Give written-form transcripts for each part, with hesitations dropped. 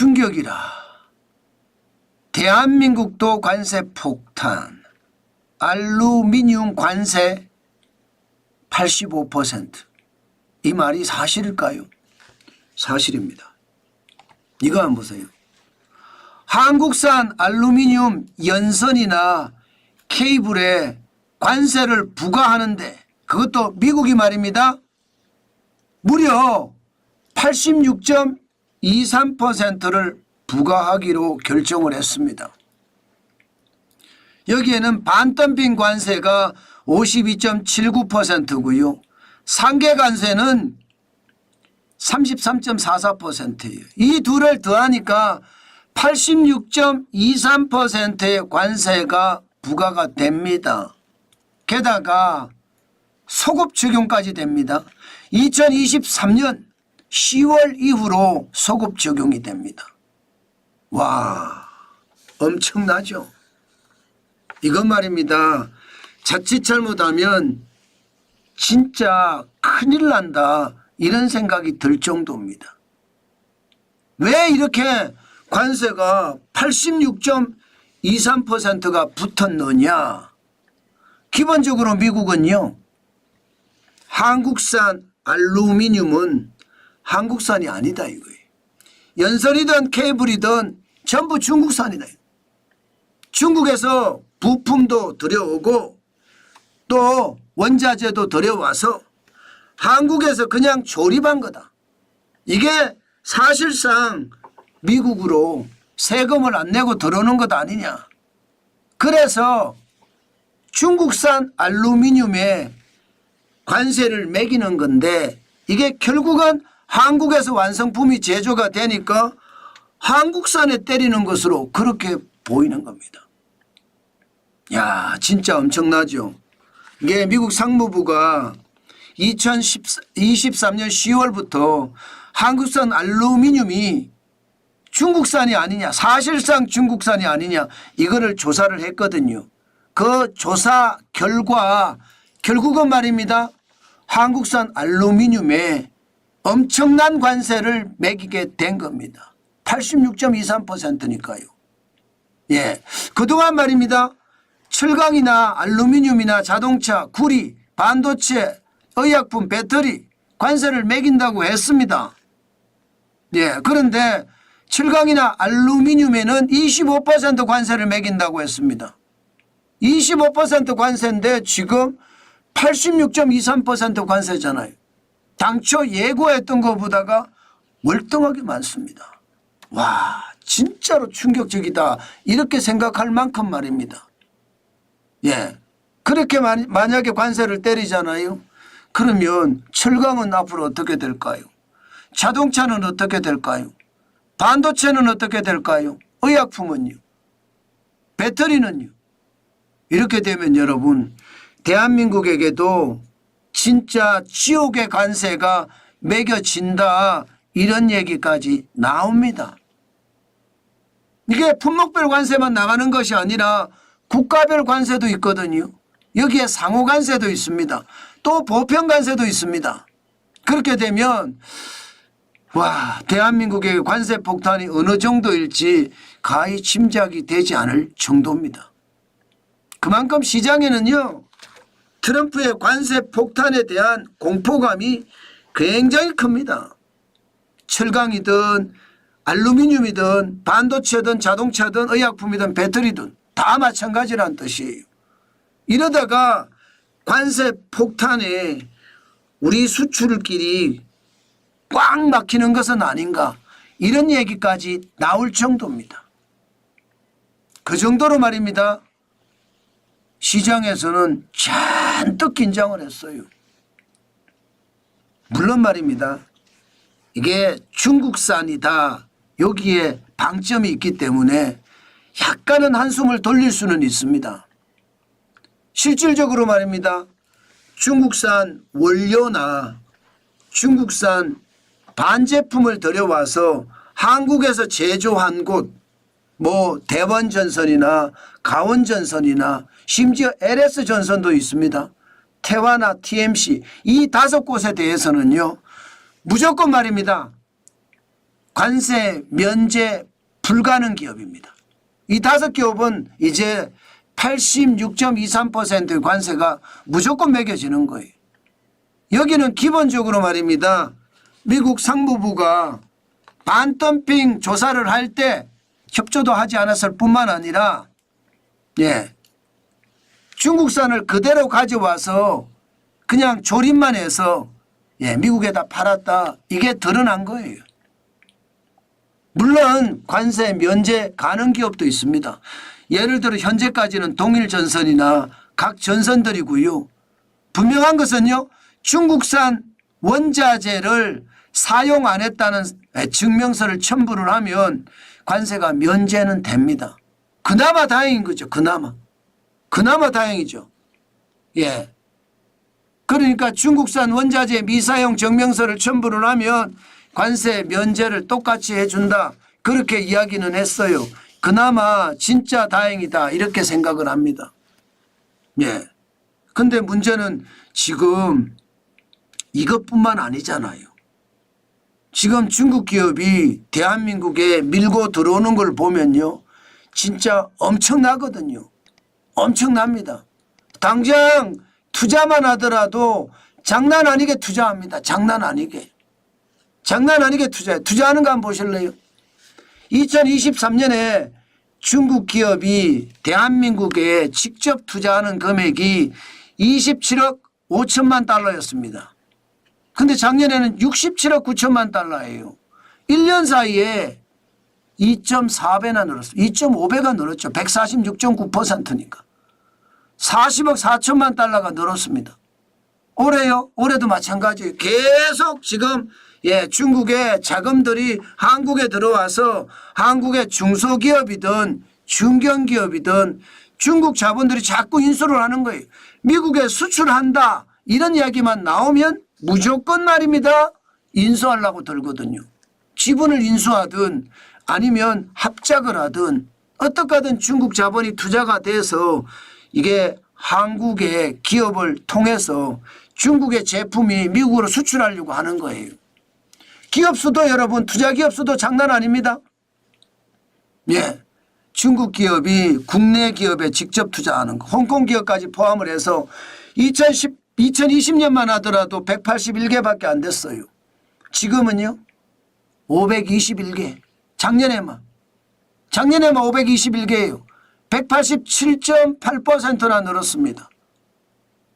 충격이라. 대한민국도 관세 폭탄. 알루미늄 관세 85%. 이 말이 사실일까요? 사실입니다. 이거 한번 보세요. 한국산 알루미늄 연선이나 케이블에 관세를 부과하는데 그것도 미국이 말입니다. 무려 86.23%를 부과하기로 결정을 했습니다. 여기에는 반덤핑 관세가 52.79%고요. 상계 관세는 33.44%예요. 이 둘을 더하니까 86.23%의 관세가 부과가 됩니다. 게다가 소급 적용까지 됩니다. 2023년 10월 이후로 소급 적용이 됩니다. 와, 엄청나죠? 이건 말입니다. 자칫 잘못하면 진짜 큰일 난다 이런 생각이 들 정도입니다. 왜 이렇게 관세가 86.23%가 붙었느냐. 기본적으로 미국은요, 한국산 알루미늄은 한국산이 아니다 이거예요. 연설이든 케이블이든 전부 중국산이다. 중국에서 부품도 들여오고 또 원자재도 들여와서 한국에서 그냥 조립한 거다. 이게 사실상 미국으로 세금을 안 내고 들어오는 것 아니냐. 그래서 중국산 알루미늄에 관세를 매기는 건데 이게 결국은 한국에서 완성품이 제조가 되니까 한국산에 때리는 것으로 그렇게 보이는 겁니다. 야, 진짜 엄청나죠. 이게 미국 상무부가 2023년 10월부터 한국산 알루미늄이 중국산이 아니냐, 사실상 중국산이 아니냐 이거를 조사를 했거든요. 그 조사 결과 결국은 말입니다. 한국산 알루미늄에 엄청난 관세를 매기게 된 겁니다. 86.23%니까요. 예, 그동안 말입니다. 철강이나 알루미늄이나 자동차, 구리, 반도체, 의약품, 배터리 관세를 매긴다고 했습니다. 예, 그런데 철강이나 알루미늄에는 25% 관세를 매긴다고 했습니다. 25% 관세인데 지금 86.23% 관세잖아요. 당초 예고했던 것보다가 월등하게 많습니다. 와, 진짜로 충격적이다 이렇게 생각할 만큼 말입니다. 예, 그렇게 만약에 관세를 때리잖아요. 그러면 철강은 앞으로 어떻게 될까요? 자동차는 어떻게 될까요? 반도체는 어떻게 될까요? 의약품은요? 배터리는요? 이렇게 되면 여러분 대한민국에게도 진짜 지옥의 관세가 매겨진다 이런 얘기까지 나옵니다. 이게 품목별 관세만 나가는 것이 아니라 국가별 관세도 있거든요. 여기에 상호 관세도 있습니다. 또 보편 관세도 있습니다. 그렇게 되면 와, 대한민국의 관세 폭탄이 어느 정도일지 가히 짐작이 되지 않을 정도입니다. 그만큼 시장에는요, 트럼프의 관세 폭탄에 대한 공포감이 굉장히 큽니다. 철강이든 알루미늄이든 반도체든 자동차든 의약품이든 배터리든 다 마찬가지라는 뜻이에요. 이러다가 관세 폭탄에 우리 수출길이 꽉 막히는 것은 아닌가 이런 얘기까지 나올 정도입니다. 그 정도로 말입니다. 시장에서는 잔뜩 긴장을 했어요. 물론 말입니다. 이게 중국산이다. 여기에 방점이 있기 때문에 약간은 한숨을 돌릴 수는 있습니다. 실질적으로 말입니다. 중국산 원료나 중국산 반제품을 들여와서 한국에서 제조한 곳, 뭐 대원전선이나 강원전선이나 심지어 LS전선도 있습니다. 태화나 TMC 이 5곳에 대해서는요. 무조건 말입니다. 관세 면제 불가능 기업입니다. 이 5기업은 이제 86.23%의 관세가 무조건 매겨지는 거예요. 여기는 기본적으로 말입니다. 미국 상무부가 반덤핑 조사를 할 때 협조도 하지 않았을 뿐만 아니라 중국산을 그대로 가져와서 그냥 조립만 해서 미국에다 팔았다. 이게 드러난 거예요. 물론 관세 면제 가능 기업도 있습니다. 예를 들어 현재까지는 동일전선이나 각 전선들이고요. 분명한 것은요. 중국산 원자재를 사용 안 했다는 증명서를 첨부를 하면 관세가 면제는 됩니다. 그나마 다행인 거죠. 그나마 다행이죠. 예. 그러니까 중국산 원자재 미사용 증명서를 첨부를 하면 관세 면제를 똑같이 해준다. 그렇게 이야기는 했어요. 그나마 진짜 다행이다. 이렇게 생각을 합니다. 예. 근데 문제는 지금 이것뿐만 아니잖아요. 지금 중국 기업이 대한민국에 밀고 들어오는 걸 보면요. 진짜 엄청나거든요. 엄청납니다. 당장 투자만 하더라도 장난 아니게 투자합니다. 장난 아니게 투자해요. 투자하는 거 한번 보실래요? 2023년에 중국 기업이 대한민국에 직접 투자하는 금액이 27억 5천만 달러였습니다. 근데 작년에는 67억 9천만 달러예요. 1년 사이에 2.4배나 늘었어요. 2.5배가 늘었죠. 146.9%니까. 40억 4천만 달러가 늘었습니다. 올해요? 올해도 마찬가지예요. 계속 지금 중국의 자금들이 한국에 들어와서 한국의 중소기업이든 중견기업이든 중국 자본들이 자꾸 인수를 하는 거예요. 미국에 수출한다 이런 이야기만 나오면 무조건 말입니다. 인수하려고 들거든요. 지분을 인수하든 아니면 합작을 하든 어떻게 하든 중국 자본이 투자가 돼서 이게 한국의 기업을 통해서 중국의 제품이 미국으로 수출하려고 하는 거예요. 기업 수도 여러분 투자 기업 수도 장난 아닙니다. 예, 중국 기업이 국내 기업에 직접 투자하는 거 홍콩 기업까지 포함을 해서 2020년만 하더라도 181개밖에 안 됐어요. 지금은요 521개. 작년에만 521개예요. 187.8%나 늘었습니다.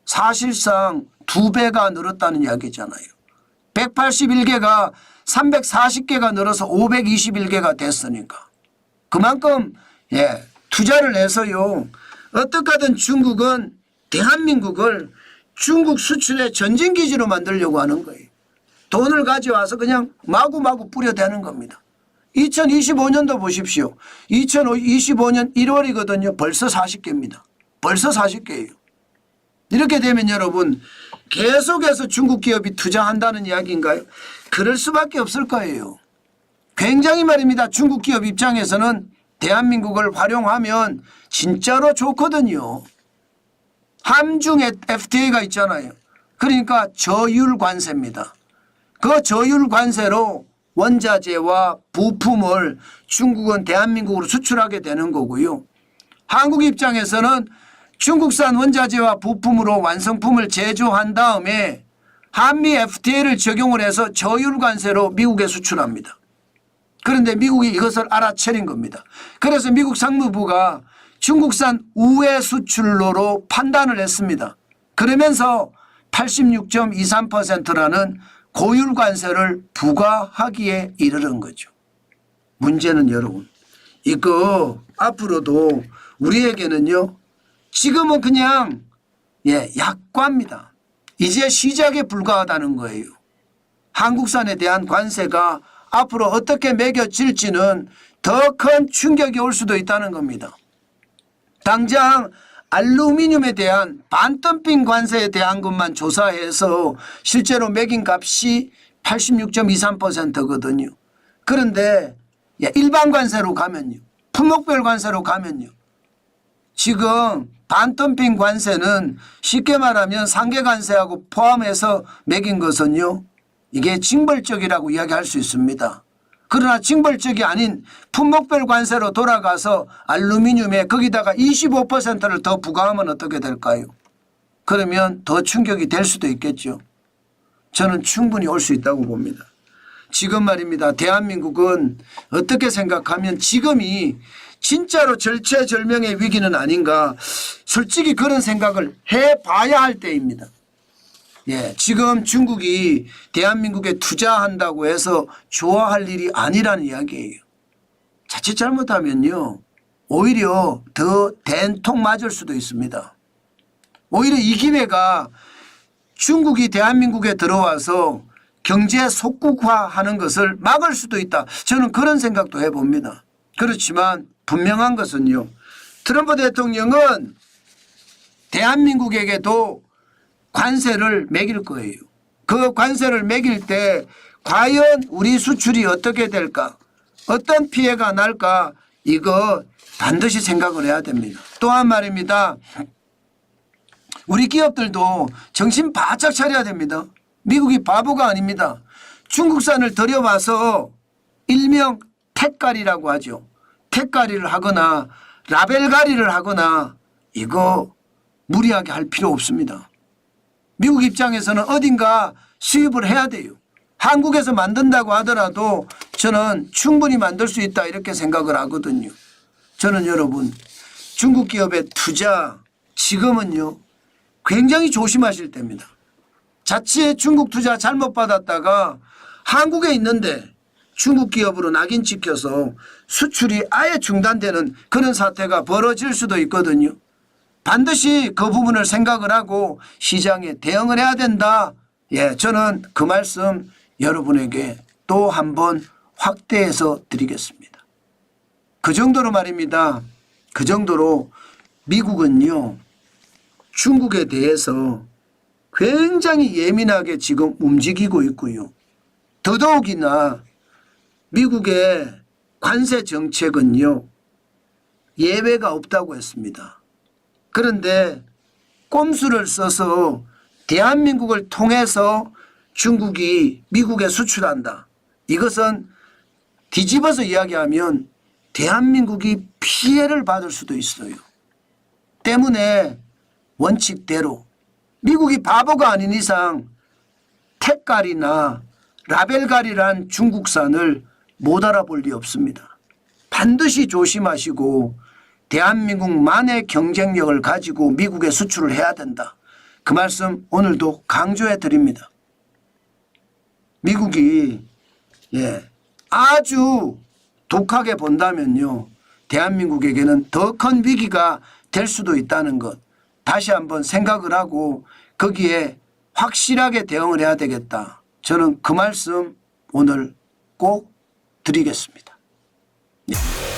사실상 2배가 늘었다는 이야기잖아요. 181개가 340개가 늘어서 521개가 됐으니까 그만큼 투자를 해서요. 어떻게 하든 중국은 대한민국을 중국 수출의 전진기지로 만들려고 하는 거예요. 돈을 가져와서 그냥 마구마구 뿌려대는 겁니다. 2025년도 보십시오. 2025년 1월이거든요. 벌써 40개입니다. 벌써 40개예요. 이렇게 되면 여러분 계속해서 중국 기업이 투자한다는 이야기인가요? 그럴 수밖에 없을 거예요. 굉장히 말입니다. 중국 기업 입장에서는 대한민국을 활용하면 진짜로 좋거든요. 함중 FTA가 있잖아요. 그러니까 저율 관세입니다. 그 저율 관세로 원자재와 부품을 중국은 대한민국으로 수출하게 되는 거고요. 한국 입장에서는 중국산 원자재와 부품으로 완성품을 제조한 다음에 한미 FTA를 적용을 해서 저율 관세로 미국에 수출합니다. 그런데 미국이 이것을 알아차린 겁니다. 그래서 미국 상무부가 중국산 우회 수출로로 판단을 했습니다. 그러면서 86.23%라는 고율 관세를 부과하기에 이르는 거죠. 문제는 여러분 이거 앞으로도 우리에게는요 지금은 그냥 약관입니다. 이제 시작에 불과하다는 거예요. 한국산에 대한 관세가 앞으로 어떻게 매겨질지는 더 큰 충격이 올 수도 있다는 겁니다. 당장 알루미늄에 대한 반덤핑 관세에 대한 것만 조사해서 실제로 매긴 값이 86.23%거든요. 그런데 일반 관세로 가면요. 품목별 관세로 가면요. 지금 반덤핑 관세는 쉽게 말하면 상계 관세하고 포함해서 매긴 것은요. 이게 징벌적이라고 이야기할 수 있습니다. 그러나 징벌적이 아닌 품목별 관세로 돌아가서 알루미늄에 거기다가 25%를 더 부과하면 어떻게 될까요? 그러면 더 충격이 될 수도 있겠죠. 저는 충분히 올 수 있다고 봅니다. 지금 말입니다. 대한민국은 어떻게 생각하면 지금이 진짜로 절체절명의 위기는 아닌가, 솔직히 그런 생각을 해봐야 할 때입니다. 예, 지금 중국이 대한민국에 투자한다고 해서 좋아할 일이 아니라는 이야기예요. 자칫 잘못하면요, 오히려 더 된통 맞을 수도 있습니다. 오히려 이 기회가 중국이 대한민국에 들어와서 경제 속국화하는 것을 막을 수도 있다. 저는 그런 생각도 해봅니다. 그렇지만 분명한 것은요, 트럼프 대통령은 대한민국에게도 관세를 매길 거예요. 그 관세를 매길 때 과연 우리 수출이 어떻게 될까? 어떤 피해가 날까? 이거 반드시 생각을 해야 됩니다. 또한 말입니다. 우리 기업들도 정신 바짝 차려야 됩니다. 미국이 바보가 아닙니다. 중국산을 들여와서 일명 택가리라고 하죠. 택가리를 하거나 라벨가리를 하거나 이거 무리하게 할 필요 없습니다. 미국 입장에서는 어딘가 수입을 해야 돼요. 한국에서 만든다고 하더라도 저는 충분히 만들 수 있다 이렇게 생각을 하거든요. 저는 여러분 중국 기업의 투자 지금은요 굉장히 조심하실 때입니다. 자칫 중국 투자 잘못 받았다가 한국에 있는데 중국 기업으로 낙인 찍혀서 수출이 아예 중단되는 그런 사태가 벌어질 수도 있거든요. 반드시 그 부분을 생각을 하고 시장에 대응을 해야 된다. 예, 저는 그 말씀 여러분에게 또 한 번 확대해서 드리겠습니다. 그 정도로 말입니다. 그 정도로 미국은요 중국에 대해서 굉장히 예민하게 지금 움직이고 있고요. 더더욱이나 미국의 관세 정책은요 예외가 없다고 했습니다. 그런데 꼼수를 써서 대한민국을 통해서 중국이 미국에 수출한다. 이것은 뒤집어서 이야기하면 대한민국이 피해를 받을 수도 있어요. 때문에 원칙대로 미국이 바보가 아닌 이상 택가리나 라벨가리란 중국산을 못 알아볼 리 없습니다. 반드시 조심하시고 대한민국만의 경쟁력을 가지고 미국에 수출을 해야 된다. 그 말씀 오늘도 강조해 드립니다. 미국이 아주 독하게 본다면요 대한민국에게는 더 큰 위기가 될 수도 있다는 것 다시 한번 생각을 하고 거기에 확실하게 대응을 해야 되겠다. 저는 그 말씀 오늘 꼭 드리겠습니다. 예.